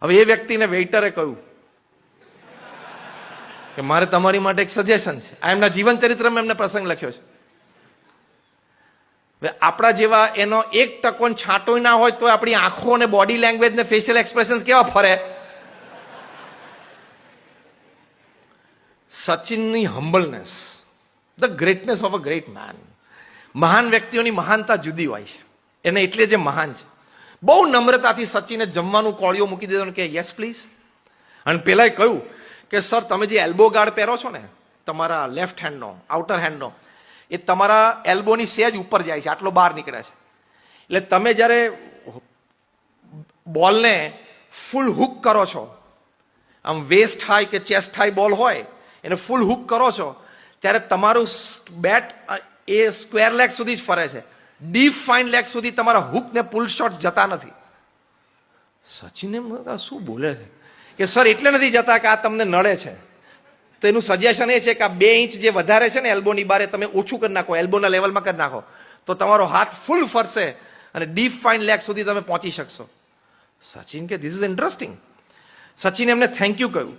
હવે એ વ્યક્તિને વેઇટરે કહ્યું કે મારે તમારી માટે એક સજેશન છે. આ એમના જીવન ચરિત્રમાં એમને પ્રસંગ લખ્યો છે. હવે આપણા જેવા એનો 1% છાંટોય ના હોય તો આપણી આંખો અને બોડી લેંગ્વેજ ને ફેશિયલ એક્સપ્રેશન કેવા ફરે. સચિનની હમ્બલનેસ, the greatness of a great man. મહાન વ્યક્તિઓની મહાનતા જુદી હોય છે, એને એટલે જે મહાન છે. બહુ નમ્રતાથી સચિને જમવાનું કોળીઓ મૂકી દીધો કે યસ પ્લીઝ. અને પેલાએ કહ્યું કે સર તમે જે એલ્બો ગાર્ડ પહેરો છો ને તમારા લેફ્ટ હેન્ડનો, આઉટર હેન્ડનો, એ તમારા એલ્બોની સેજ ઉપર જાય છે, આટલો બહાર નીકળે છે. એટલે તમે જ્યારે બોલને ફૂલ હુક કરો છો, આમ વેસ્ટ હાઈ કે ચેસ્ટ હાઈ બોલ હોય એને ફૂલ હુક કરો છો, ત્યારે તમારું બેટ એ સ્ક્વેર લેગ સુધી જ ફરે છે. ડીપ ફાઇન લેગ સુધી તમારા હુક ને પુલ શોટ્સ જતા નથી. સચિને શું બોલે છે કે સર એટલે નથી જતા કે આ તમને નડે છે. તો એનું સજેશન એ છે કે આ 2 ઇંચ જે વધારે છે ને એલ્બોની બારે તમે ઓછું કરી નાખો, એલ્બોના લેવલમાં કરી નાખો, તો તમારો હાથ ફૂલ ફરશે અને ડીપ ફાઇન લેગ સુધી તમે પહોંચી શકશો. સચિન કે ધીસ ઇઝ ઇન્ટરેસ્ટિંગ. સચિને એમને થેન્ક યુ કહ્યું.